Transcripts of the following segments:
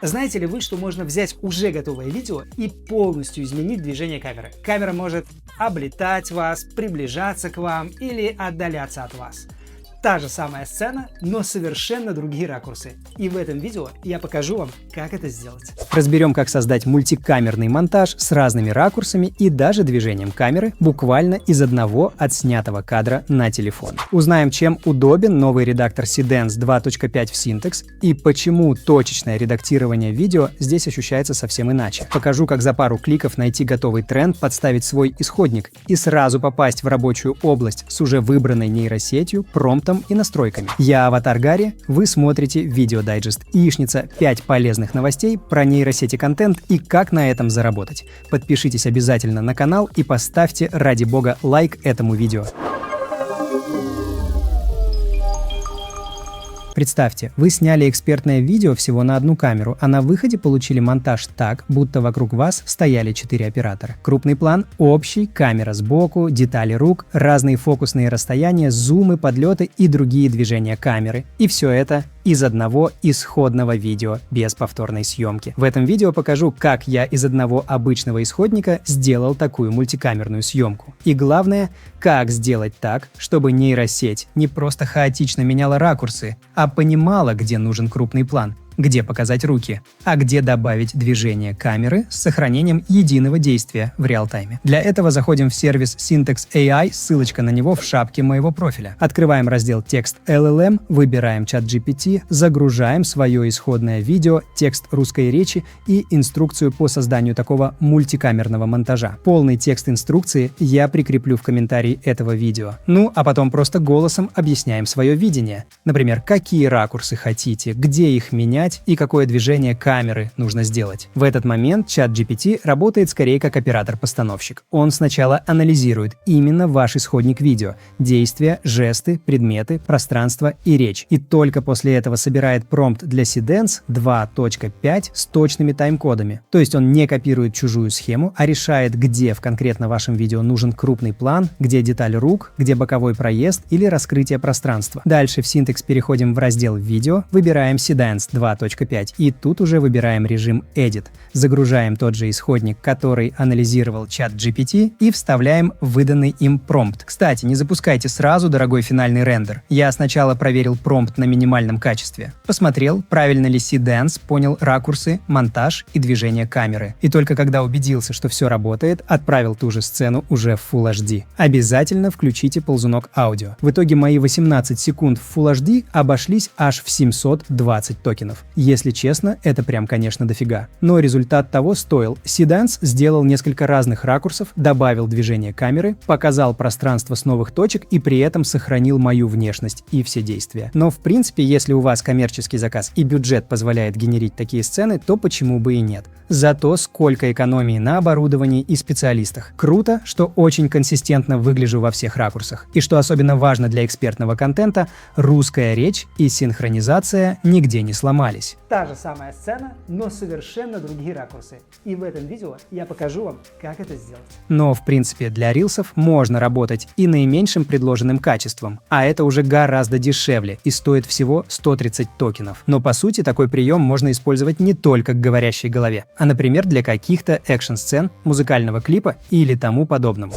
Знаете ли вы, что можно взять уже готовое видео и полностью изменить движение камеры? Камера может облетать вас, приближаться к вам или отдаляться от вас. Та же самая сцена, но совершенно другие ракурсы. И в этом видео я покажу вам, как это сделать. Разберем, как создать мультикамерный монтаж с разными ракурсами и даже движением камеры буквально из одного отснятого кадра на телефон. Узнаем, чем удобен новый редактор Seedance 2.5 в Syntex и почему точечное редактирование видео здесь ощущается совсем иначе. Покажу, как за пару кликов найти готовый тренд, подставить свой исходник и сразу попасть в рабочую область с уже выбранной нейросетью, промптом и настройками. Я Аватар Гарри, вы смотрите видеодайджест Яичница, 5 полезных новостей про нейросети контент и как на этом заработать. Подпишитесь обязательно на канал и поставьте, ради бога, лайк этому видео. Представьте, вы сняли экспертное видео всего на одну камеру, а на выходе получили монтаж так, будто вокруг вас стояли 4 оператора. Крупный план общий, камера сбоку, детали рук, разные фокусные расстояния, зумы, подлеты и другие движения камеры. И все это из одного исходного видео, без повторной съемки. В этом видео покажу, как я из одного обычного исходника сделал такую мультикамерную съемку. И главное, как сделать так, чтобы нейросеть не просто хаотично меняла ракурсы, а понимала, где нужен крупный план, где показать руки, а где добавить движение камеры с сохранением единого действия в реал-тайме. Для этого заходим в сервис Syntex AI, ссылочка на него в шапке моего профиля. Открываем раздел «Текст LLM», выбираем ChatGPT, загружаем свое исходное видео, текст русской речи и инструкцию по созданию такого мультикамерного монтажа. Полный текст инструкции я прикреплю в комментарии этого видео. Ну, а потом просто голосом объясняем свое видение. Например, какие ракурсы хотите, где их менять, и какое движение камеры нужно сделать. В этот момент ChatGPT работает скорее как оператор-постановщик. Он сначала анализирует именно ваш исходник видео, действия, жесты, предметы, пространство и речь. И только после этого собирает промпт для Seedance 2.5 с точными тайм-кодами. То есть он не копирует чужую схему, а решает, где в конкретно вашем видео нужен крупный план, где деталь рук, где боковой проезд или раскрытие пространства. Дальше в Syntex переходим в раздел «Видео», выбираем Seedance 2.5 и тут уже выбираем режим Edit. Загружаем тот же исходник, который анализировал ChatGPT, и вставляем выданный им промпт. Кстати, не запускайте сразу дорогой финальный рендер. Я сначала проверил промпт на минимальном качестве. Посмотрел, правильно ли Seedance понял ракурсы, монтаж и движение камеры. И только когда убедился, что все работает, отправил ту же сцену уже в Full HD. Обязательно включите ползунок аудио. В итоге мои 18 секунд в Full HD обошлись аж в 720 токенов. Если честно, это прям, конечно, дофига. Но результат того стоил. Seedance сделал несколько разных ракурсов, добавил движение камеры, показал пространство с новых точек и при этом сохранил мою внешность и все действия. Но в принципе, если у вас коммерческий заказ и бюджет позволяет генерить такие сцены, то почему бы и нет. Зато сколько экономии на оборудовании и специалистах. Круто, что очень консистентно выгляжу во всех ракурсах. И что особенно важно для экспертного контента, русская речь и синхронизация нигде не сломались. Та же самая сцена, но совершенно другие ракурсы. И в этом видео я покажу вам, как это сделать. Но в принципе для рилсов можно работать и наименьшим предложенным качеством, а это уже гораздо дешевле и стоит всего 130 токенов. Но по сути такой прием можно использовать не только к говорящей голове, а, например, для каких-то экшн-сцен, музыкального клипа или тому подобному.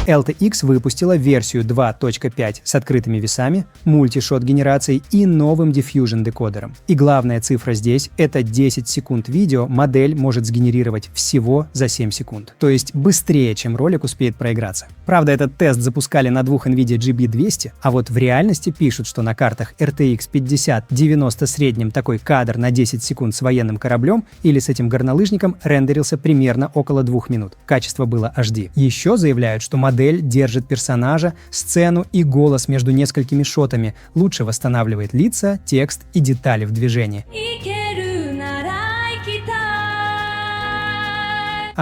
LTX выпустила версию 2.5 с открытыми весами, мультишот-генерацией и новым Diffusion декодером. И главная цифра здесь — это 10 секунд видео модель может сгенерировать всего за 7 секунд. То есть быстрее, чем ролик успеет проиграться. Правда, этот тест запускали на двух NVIDIA GB200, а вот в реальности пишут, что на картах RTX 5090 среднем такой кадр на 10 секунд с военным кораблем или с этим горнолыжником рендерился примерно около 2 минут. Качество было HD. Еще заявляют, что модель держит персонажа, сцену и голос между несколькими шотами, лучше восстанавливает лица, текст и детали в движении.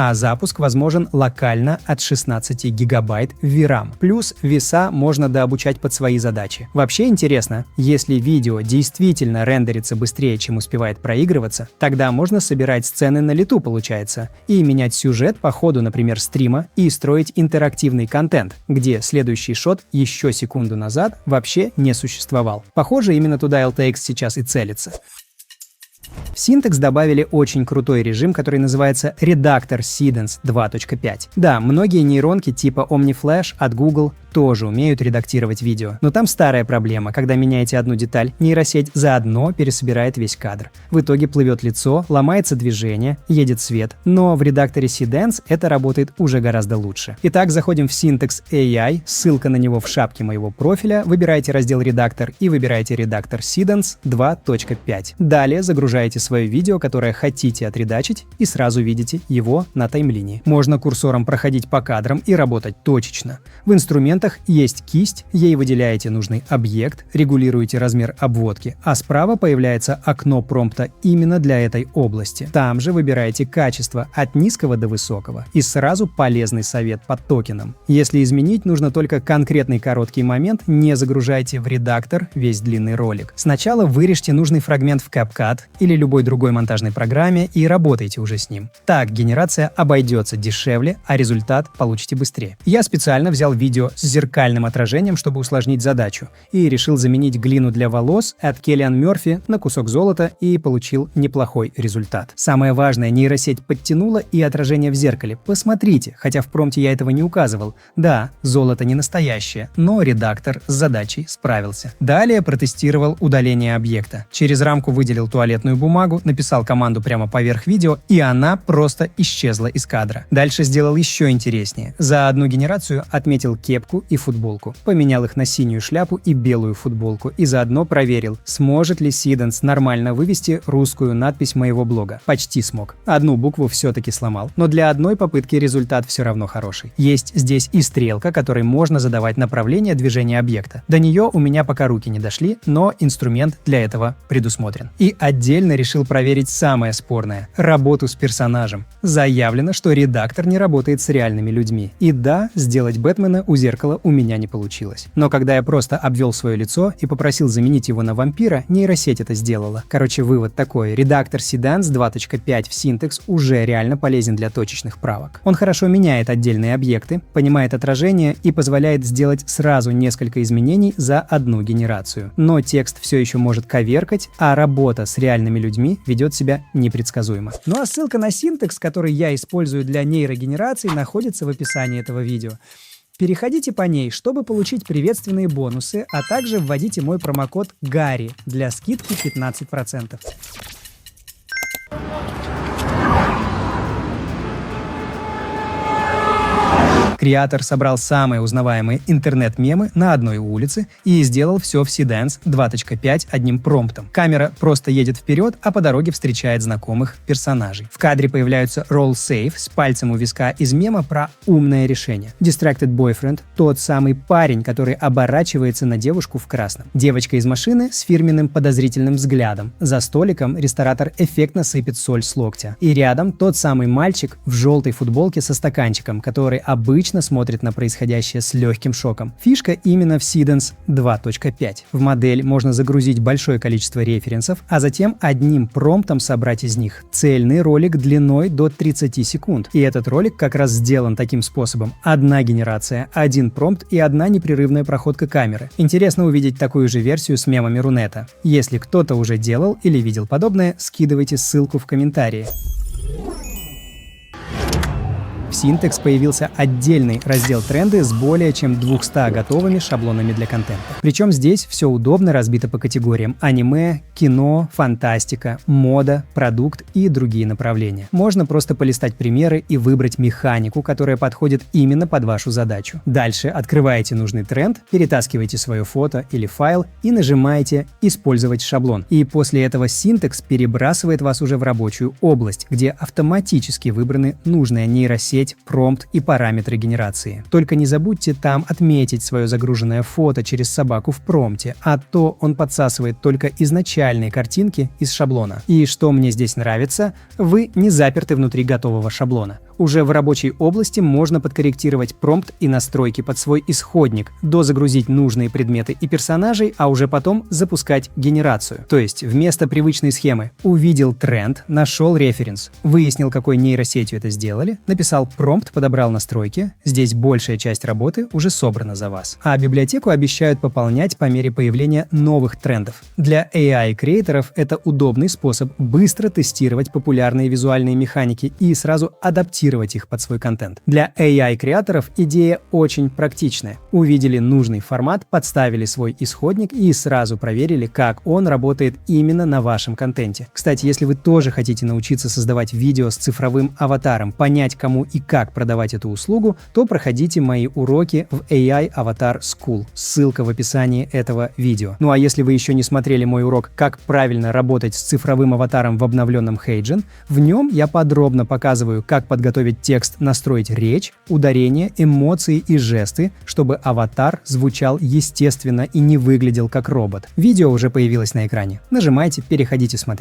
а запуск возможен локально от 16 гигабайт VRAM. Плюс веса можно дообучать под свои задачи. Вообще интересно, если видео действительно рендерится быстрее, чем успевает проигрываться, тогда можно собирать сцены на лету, получается, и менять сюжет по ходу, например, стрима, и строить интерактивный контент, где следующий шот еще секунду назад вообще не существовал. Похоже, именно туда LTX сейчас и целится. В Syntax добавили очень крутой режим, который называется редактор Seedance 2.5. Да, многие нейронки типа OmniFlash от Google тоже умеют редактировать видео. Но там старая проблема. Когда меняете одну деталь, нейросеть заодно пересобирает весь кадр. В итоге плывет лицо, ломается движение, едет свет. Но в редакторе Seedance это работает уже гораздо лучше. Итак, заходим в Syntax AI, ссылка на него в шапке моего профиля, выбираете раздел «Редактор» и выбираете редактор Seedance 2.5. Далее загружаете свое видео, которое хотите отредачить, и сразу видите его на таймлине. Можно курсором проходить по кадрам и работать точечно. В инструментах есть кисть, ей выделяете нужный объект, регулируете размер обводки, а справа появляется окно промпта именно для этой области. Там же выбираете качество от низкого до высокого и сразу полезный совет по токенам. Если изменить нужно только конкретный короткий момент, не загружайте в редактор весь длинный ролик. Сначала вырежьте нужный фрагмент в CapCut или любой другой монтажной программе и работайте уже с ним. Так генерация обойдется дешевле, а результат получите быстрее. Я специально взял видео с зеркальным отражением, чтобы усложнить задачу, и решил заменить глину для волос от Cillian Murphy на кусок золота и получил неплохой результат. Самое важное, нейросеть подтянула и отражение в зеркале. Посмотрите, хотя в промпте я этого не указывал. Да, золото не настоящее, но редактор с задачей справился. Далее протестировал удаление объекта. Через рамку выделил туалетную бумагу, написал команду прямо поверх видео, и она просто исчезла из кадра. Дальше сделал еще интереснее. За одну генерацию отметил кепку и футболку. Поменял их на синюю шляпу и белую футболку. И заодно проверил, сможет ли Seedance нормально вывести русскую надпись моего блога. Почти смог. Одну букву все-таки сломал. Но для одной попытки результат все равно хороший. Есть здесь и стрелка, которой можно задавать направление движения объекта. До нее у меня пока руки не дошли, но инструмент для этого предусмотрен. И отдельно решил проверить самое спорное – работу с персонажем. Заявлено, что редактор не работает с реальными людьми. И да, сделать Бэтмена у зеркала у меня не получилось. Но когда я просто обвел свое лицо и попросил заменить его на вампира, нейросеть это сделала. Короче, вывод такой. Редактор Seedance 2.5 в Syntax уже реально полезен для точечных правок. Он хорошо меняет отдельные объекты, понимает отражение и позволяет сделать сразу несколько изменений за одну генерацию. Но текст все еще может коверкать, а работа с реальными людьми ведет себя непредсказуемо. Ну а ссылка на Syntax, который я использую для нейрогенерации, находится в описании этого видео. Переходите по ней, чтобы получить приветственные бонусы, а также вводите мой промокод GARY для скидки 15%. Креатор собрал самые узнаваемые интернет-мемы на одной улице и сделал все в Seedance 2.5 одним промптом. Камера просто едет вперед, а по дороге встречает знакомых персонажей. В кадре появляются Roll Safe с пальцем у виска из мема про умное решение. Distracted Boyfriend – тот самый парень, который оборачивается на девушку в красном. Девочка из машины с фирменным подозрительным взглядом. За столиком ресторатор эффектно сыпет соль с локтя. И рядом тот самый мальчик в желтой футболке со стаканчиком, который обычно смотрит на происходящее с легким шоком. Фишка именно в Seedance 2.5. В модель можно загрузить большое количество референсов, а затем одним промптом собрать из них цельный ролик длиной до 30 секунд. И этот ролик как раз сделан таким способом. Одна генерация, один промпт и одна непрерывная проходка камеры. Интересно увидеть такую же версию с мемами Рунета. Если кто-то уже делал или видел подобное, скидывайте ссылку в комментарии. В Syntax появился отдельный раздел «Тренды» с более чем 200 готовыми шаблонами для контента. Причем здесь все удобно разбито по категориям: аниме, кино, фантастика, мода, продукт и другие направления. Можно просто полистать примеры и выбрать механику, которая подходит именно под вашу задачу. Дальше открываете нужный тренд, перетаскиваете свое фото или файл и нажимаете «Использовать шаблон». И после этого Syntax перебрасывает вас уже в рабочую область, где автоматически выбраны нужная нейросеть, промпт и параметры генерации. Только не забудьте там отметить свое загруженное фото через собаку в промпте, а то он подсасывает только изначальные картинки из шаблона. И что мне здесь нравится, вы не заперты внутри готового шаблона. Уже в рабочей области можно подкорректировать промпт и настройки под свой исходник, дозагрузить нужные предметы и персонажей, а уже потом запускать генерацию. То есть вместо привычной схемы увидел тренд, нашел референс, выяснил, какой нейросетью это сделали, написал промпт, подобрал настройки, здесь большая часть работы уже собрана за вас. А библиотеку обещают пополнять по мере появления новых трендов. Для AI-креаторов это удобный способ быстро тестировать популярные визуальные механики и сразу адаптировать их под свой контент. Для AI-креаторов идея очень практичная. Увидели нужный формат, подставили свой исходник и сразу проверили, как он работает именно на вашем контенте. Кстати, если вы тоже хотите научиться создавать видео с цифровым аватаром, понять, кому и как продавать эту услугу, то проходите мои уроки в AI Avatar School. Ссылка в описании этого видео. Ну а если вы еще не смотрели мой урок «Как правильно работать с цифровым аватаром в обновленном HeyGen», в нем я подробно показываю, как подготовить текст, настроить речь, ударения, эмоции и жесты, чтобы аватар звучал естественно и не выглядел как робот. Видео уже появилось на экране. Нажимайте, переходите смотреть.